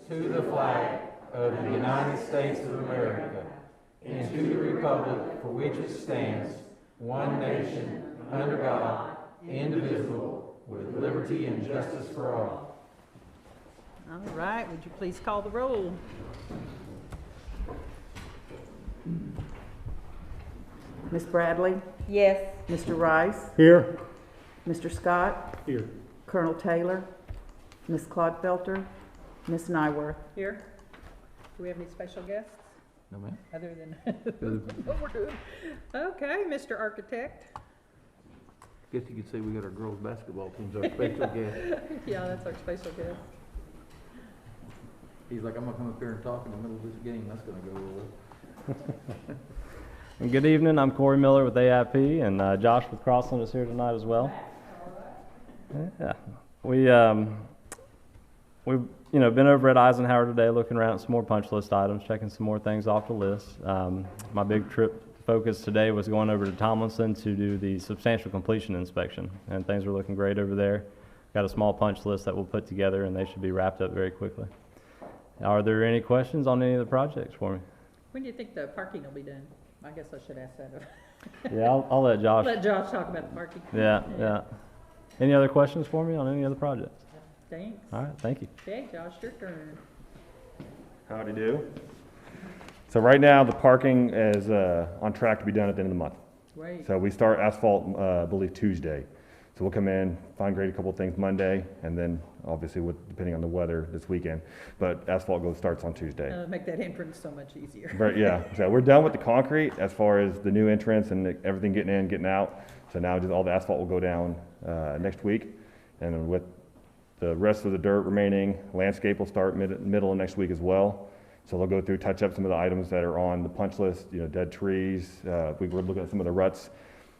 To the flag of the United States of America, and to the republic for which it stands, one nation, under God, indivisible, with liberty and justice for all. All right, would you please call the roll? Ms. Bradley? Yes. Mr. Rice? Here. Mr. Scott? Here. Colonel Taylor? Ms. Clodfelter? Ms. Nyworth? Here. Do we have any special guests? No, ma'am. Other than what we're doing? Okay, Mr. Architect. Guess you could say we got our girls' basketball team's our special guest. Yeah, that's our special guest. He's like, I'm gonna come up here and talk in the middle of this game. That's gonna go well. Good evening. I'm Corey Miller with AIP, and Josh with Crossland is here tonight as well. Yeah, we've been over at Eisenhower today, looking around at some more punch list items, checking some more things off the list. My big trip focus today was going over to Tomlinson to do the substantial completion inspection, and things are looking great over there. Got a small punch list that we'll put together, and they should be wrapped up very quickly. Are there any questions on any of the projects for me? When do you think the parking will be done? I guess I should ask that. Yeah, I'll let Josh. Let Josh talk about the parking. Yeah. Any other questions for me on any other projects? Thanks. All right, thank you. Okay, Josh, your turn. Howdy do. So right now, the parking is on track to be done at the end of the month. Great. So we start asphalt, I believe, Tuesday. So we'll come in, fine grade a couple of things Monday, and then obviously depending on the weather this weekend. But asphalt starts on Tuesday. Make that entrance so much easier. But yeah, so we're done with the concrete as far as the new entrance and everything getting in, getting out. So now just all the asphalt will go down next week, and then with the rest of the dirt remaining, landscape will start middle of next week as well. So they'll go through, touch up some of the items that are on the punch list, dead trees. We were looking at some of the ruts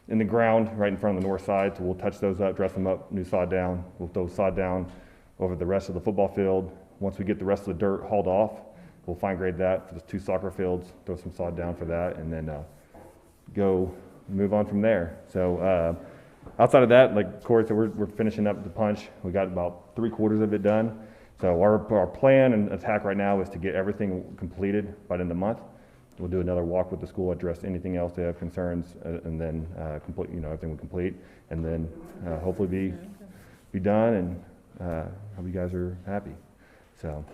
in the ground right in front of the north side. So we'll touch those up, dress them up, new sod down. We'll throw sod down over the rest of the football field. Once we get the rest of the dirt hauled off, we'll fine grade that for the 2 soccer fields, throw some sod down for that, and then move on from there. So outside of that, like Corey said, we're finishing up the punch. We got about 3/4 of it done. So our plan and attack right now is to get everything completed by the end of the month. We'll do another walk with the school, address anything else they have concerns, and then complete. Everything will complete, and then hopefully be done, and hope you guys are happy. So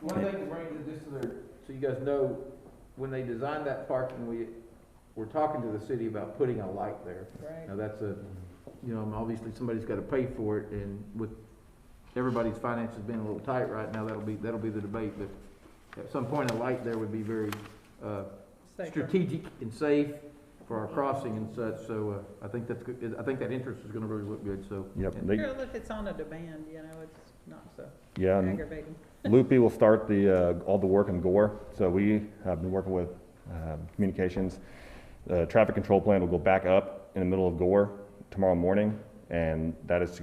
One thing to bring this to their, so you guys know, when they designed that parking, we're talking to the city about putting a light there. Right. Now that's obviously somebody's got to pay for it, and with everybody's finances being a little tight right now, that'll be the debate. But at some point, a light there would be very strategic and safe for our crossing and such. So I think that's good. I think that interest is going to really look good. So yep. Well, if it's on a demand, it's not so aggravating. Loopy will start all the work in Gore. So we have been working with communications. The traffic control plan will go back up in the middle of Gore tomorrow morning, and that is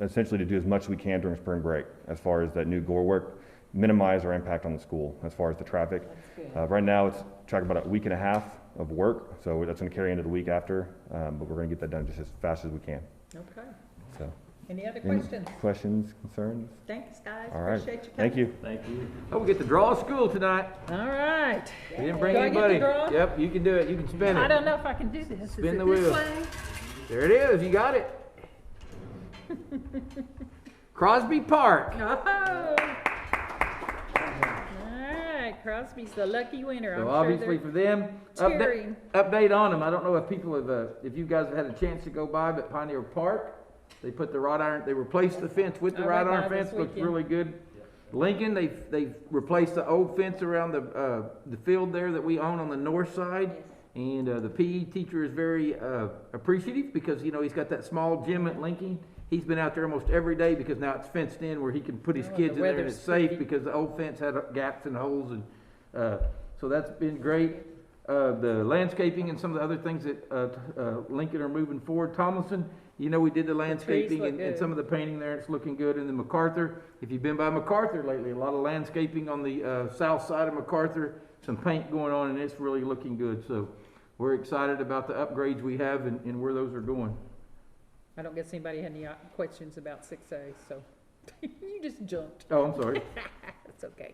essentially to do as much as we can during spring break as far as that new Gore work, minimize our impact on the school as far as the traffic. Right now it's tracking about a week and a half of work, so that's going to carry into the week after, but we're going to get that done just as fast as we can. Okay. So, Any other questions? Questions, concerns? Thanks, guys. All right. Appreciate you coming. Thank you. Thank you. we get to draw a school tonight. All right. We didn't bring Do I get to anybody. draw? Yep, you can do it. You can spin it. I don't know if I can do this. Spin Is it the this wheel. way? There it is. You got it. Crosby Park. Oh. All right, Crosby's the lucky winner. So I'm obviously sure for them, cheering. update on them. I don't know if people have, if you guys have had a chance to go by, but Pioneer Park, they put the wrought iron, they replaced the fence with the I wrought went iron by fence. this Looks weekend. really good. Lincoln, they've replaced the old fence around the field there that we own on the north side. Yes. And the PE teacher is very appreciative because, he's got that small gym at Lincoln. He's been out there almost every day because now it's fenced in where he can put his Oh, kids the in there and weather's it's safe pretty. because the old fence had gaps and holes. And so that's been great. The landscaping and some of the other things that Lincoln are moving forward. Tomlinson You know, we did the trees landscaping look and good. some of the painting there, it's looking good. And then MacArthur, if you've been by MacArthur lately, a lot of landscaping on the south side of MacArthur, some paint going on, and it's really looking good. So we're excited about the upgrades we have and where those are going. I don't guess anybody had any questions about 6A, so you just jumped. Oh, I'm sorry. That's okay.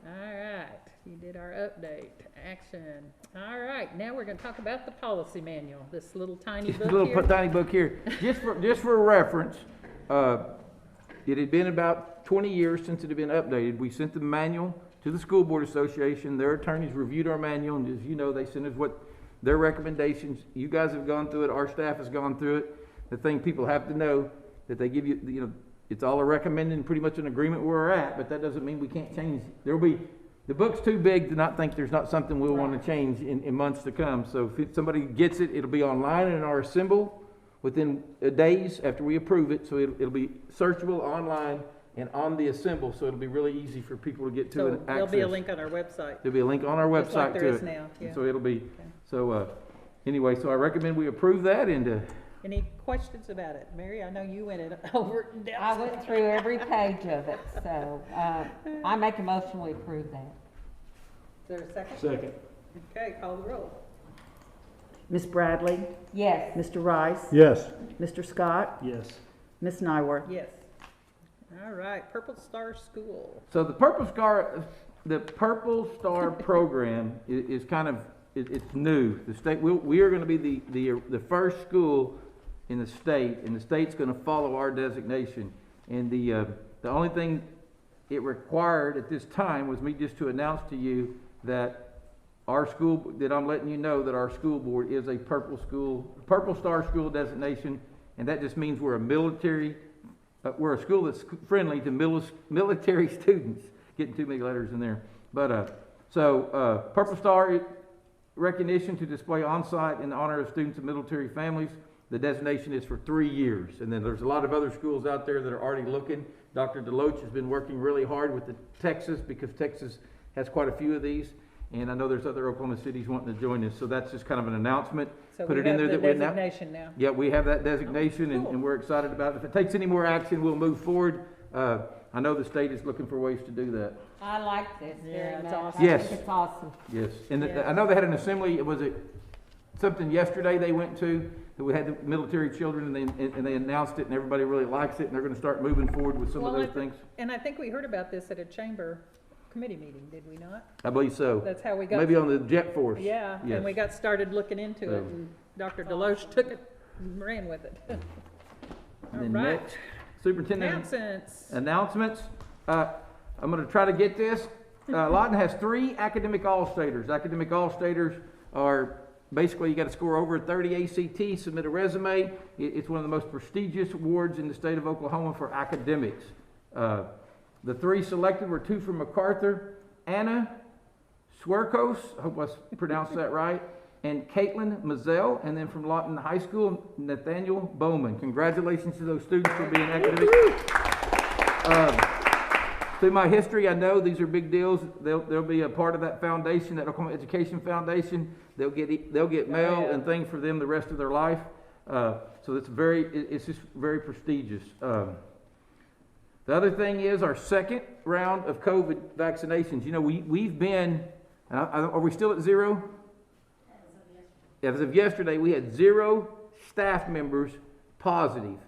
All right, you did our update, action. All right, now we're gonna talk about the policy manual, this little tiny Just a book little here. tiny book here. Just for reference, it had been about 20 years since it had been updated. We sent the manual to the School Board Association. Their attorneys reviewed our manual, and as you know, they sent us what their recommendations. You guys have gone through it. Our staff has gone through it. The thing people have to know that they give you, you know, it's all a recommending, pretty much an agreement where we're at, but that doesn't mean we can't change. There'll be, the book's too big to not think there's not something we'll want to change in months to come. So if somebody gets it, it'll be online in our assemble within days after we approve it. So it'll be searchable online and on the assemble. So it'll be really easy for people to get to So and access. there'll be a link on our website. There'll be a link on our Just like website there to is it. now, yeah. So it'll be, so anyway, so I recommend we approve that and Any questions about it? Mary, I know you went it over it in depth. I went through every page of it, so, I make a motion we approve that. Is there a second? Second. Okay, call the roll. Ms. Bradley, Yes. Mr. Rice, Yes. Mr. Scott, Yes. Ms. Nyworth. Yes. All right, Purple Star School. So the Purple Star program is kind of, it's new. The state, we are gonna be the first school in the state, and the state's gonna follow our designation. And the only thing it required at this time was me just to announce to you that our school, that I'm letting you know that our school board is a Purple Star school designation, and that just means we're a school that's friendly to military students. Getting too many letters in there. But, Purple Star recognition to display on-site in honor of students of military families. The designation is for 3 years. And then there's a lot of other schools out there that are already looking. Dr. Deloach has been working really hard with Texas, because Texas has quite a few of these. And I know there's other Oklahoma cities wanting to join us. So that's just kind of an announcement. So Put we it in have there the that we're now. designation now. Yeah, we have that designation, Oh, cool. and we're excited about it. If it takes any more action, we'll move forward. I know the state is looking for ways to do that. I like this Yeah, very it's much. awesome. I Yes. think it's awesome. Yes, and Yeah. I know they had an assembly, was it something yesterday they went to, that we had the military children, and they announced it, and everybody really likes it, and they're gonna start moving forward with some of Well, those things. And I think we heard about this at a chamber committee meeting, did we not? I believe so. That's how we got. Maybe on the jet force. Yeah, Yes. and we got started looking into it, So- and Dr. Deloach took it and ran with it. All And then right, next, superintendent announcements. I'm gonna try to get this. Lawton has 3 academic all-staters. Academic all-staters are, basically, you gotta score over 30 ACT, submit a resume. It's one of the most prestigious awards in the state of Oklahoma for academics. The 3 selected were 2 from MacArthur, Anna Swerkos, I hope I pronounced that right, and Caitlin Mazzell, and then from Lawton High School, Nathaniel Bowman. Congratulations to those students for being academic. Through my history, I know these are big deals. They'll be a part of that foundation, that Oklahoma Education Foundation. They'll get mail yeah. and things for them the rest of their life. So it's just very prestigious. The other thing is our second round of COVID vaccinations. You know, we've been, are we still at 0? As of yesterday, we had 0 staff members positive.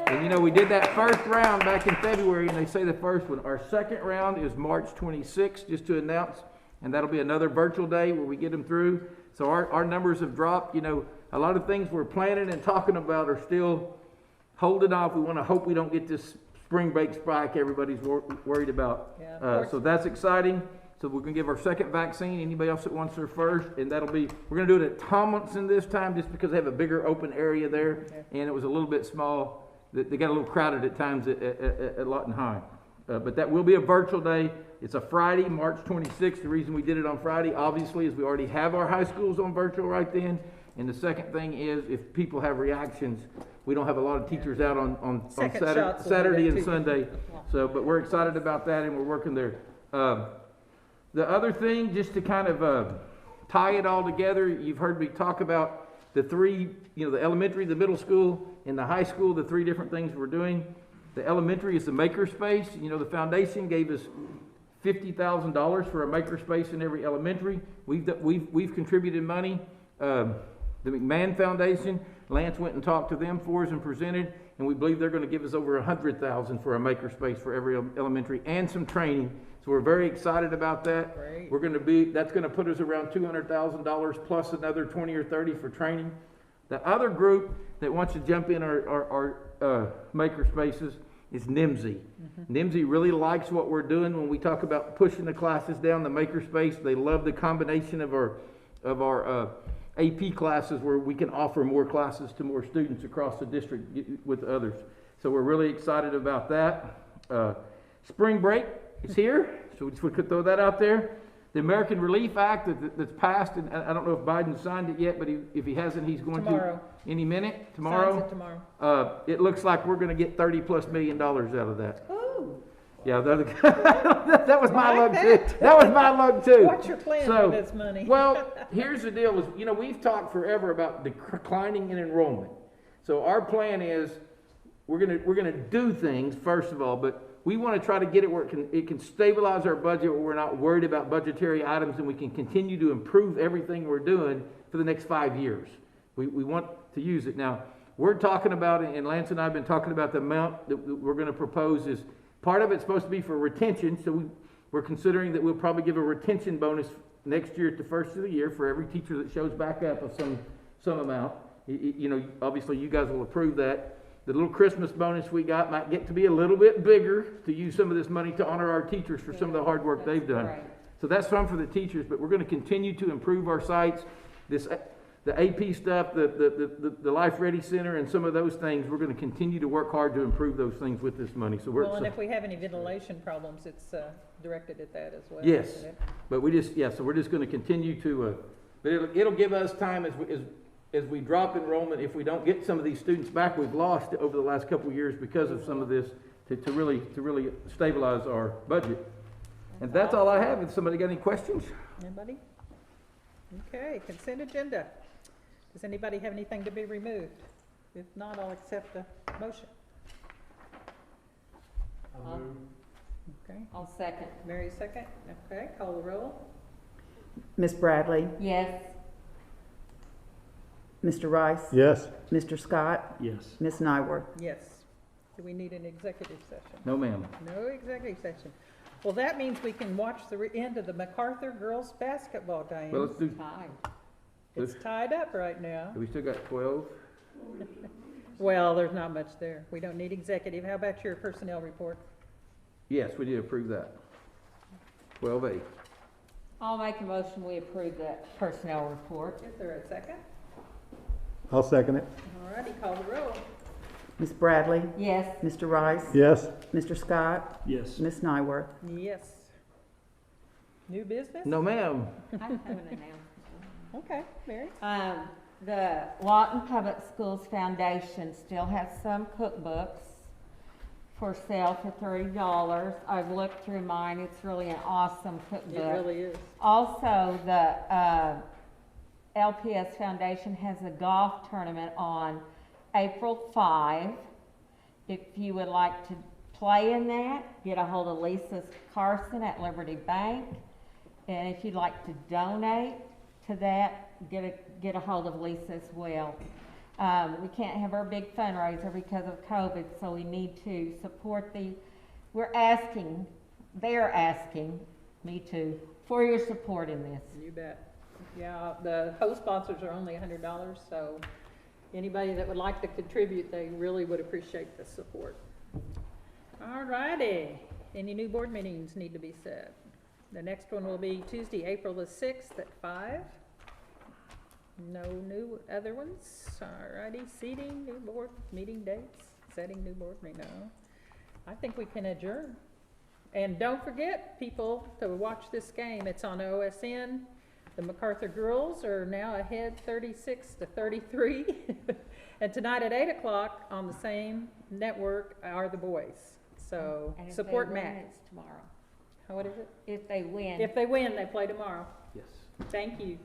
And you know, we did that first round back in February, and they say the first one. Our second round is March 26th, just to announce, and that'll be another virtual day where we get them through. So our numbers have dropped. You know, a lot of things we're planning and talking about are still holding off. We want to hope we don't get this spring break spike everybody's worried about. Yeah, So that's exciting. So we're going to give our second vaccine. Anybody else that wants their first, and that'll be, we're going to do it at Tomlinson this time, just because they have a bigger open area there, and it was a little bit small. They got a little crowded at times at Lawton High. But that will be a virtual day. It's a Friday, March 26th. The reason we did it on Friday, obviously, is we already have our high schools on virtual right then. And the second thing is, if people have reactions, we don't have a lot of teachers out on Second shots will do Saturday that and too. Sunday. So, but we're excited about that, and we're working there. The other thing, just to kind of tie it all together, you've heard me talk about the 3, you know, the elementary, the middle school, In the high school, the 3 different things we're doing. The elementary is the Makerspace. You know, the foundation gave us $50,000 for a Makerspace in every elementary. We've contributed money. The McMahon Foundation, Lance went and talked to them for us and presented, and we believe they're going to give us over $100,000 for a Makerspace for every elementary and some training. So we're very excited about that. Great. That's going to put us around $200,000 plus another 20 or 30 for training. The other group that wants to jump in our Makerspaces is NIMSY. NIMSY really likes what we're doing when we talk about pushing the classes down the Makerspace. They love the combination of our AP classes where we can offer more classes to more students across the district with others. So we're really excited about that. Spring break is here, so we just want to throw that out there. The American Relief Act that's passed, and I don't know if Biden signed it yet, but if he hasn't, he's going Tomorrow. to any minute. Tomorrow. Signs it tomorrow. It looks like we're going to get $30+ million out of that. Ooh, Yeah, that was my Like luck too. that. That was my luck too. what's your plan So, with this money? Well, here's the deal: is we've talked forever about declining in enrollment. So our plan is we're gonna do things first of all, but we want to try to get it where it can stabilize our budget, where we're not worried about budgetary items, and we can continue to improve everything we're doing for the next 5 years. We want to use it. Now, we're talking about, and Lance and I have been talking about the amount that we're going to propose is part of it's supposed to be for retention. So we're considering that we'll probably give a retention bonus next year at the first of the year for every teacher that shows back up of some amount. Obviously you guys will approve that. The little Christmas bonus we got might get to be a little bit bigger to use some of this money to honor our teachers for some of the hard work they've done. Right. So that's fun for the teachers, but we're going to continue to improve our sites. The AP stuff, the Life Ready Center, and some of those things, we're going to continue to work hard to improve those things with this money. So Well, and if we have any ventilation problems, it's directed at that as well. Yes. isn't it? But so we're just going to continue to, but it'll give us time as we drop enrollment. If we don't get some of these students back we've lost over the last couple of years because of some of this, to really stabilize our budget. And that's all I have. If somebody got any questions? Anybody? Okay, consent agenda. Does anybody have anything to be removed? If not, I'll accept the motion. Okay, I'll second. Mary second. Okay, call the roll. Miss Bradley, Yes. Mr. Rice, Yes. Mr. Scott, Yes. Miss Nyworth. Yes. Do we need an executive session? No, ma'am. No executive session. Well, that means we can watch the end of the MacArthur girls basketball game. Well, let's do, Fine. It's tied up right now. we still got 12? Well, there's not much there. We don't need executive. How about your personnel report? Yes, we did approve that. 12A. I'll make a motion, we approve that personnel report. Is there a second? I'll second it. All righty, call the roll. Miss Bradley, Yes. Mr. Rice, Yes. Mr. Scott, Yes. Miss Nyworth. Yes. New business? No, ma'am. I have an announcement. Okay, Mary? The Lawton Public Schools Foundation still has some cookbooks for sale for $30. I've looked through mine. It's really an awesome cookbook. It really is. Also, the LPS Foundation has a golf tournament on April 5. If you would like to play in that, get a hold of Lisa Carson at Liberty Bank. And if you'd like to donate to that, get a hold of Lisa as well. We can't have our big fundraiser because of COVID, so we need to support they're asking me to, for your support in this. You bet. Yeah, the host sponsors are only $100, so anybody that would like to contribute, they really would appreciate the support. All righty. Any new board meetings need to be set? The next one will be Tuesday, April the 6th at 5. No new other ones. All righty. Seating, new board meeting dates, setting new board meeting. No. I think we can adjourn. And don't forget, people, to watch this game. It's on OSN. The MacArthur girls are now ahead 36-33. And tonight at 8 o'clock on the same network are the boys. So And if support they win, Matt. it's tomorrow. What is it? If they win. If they win, they play tomorrow. Yes. Thank you.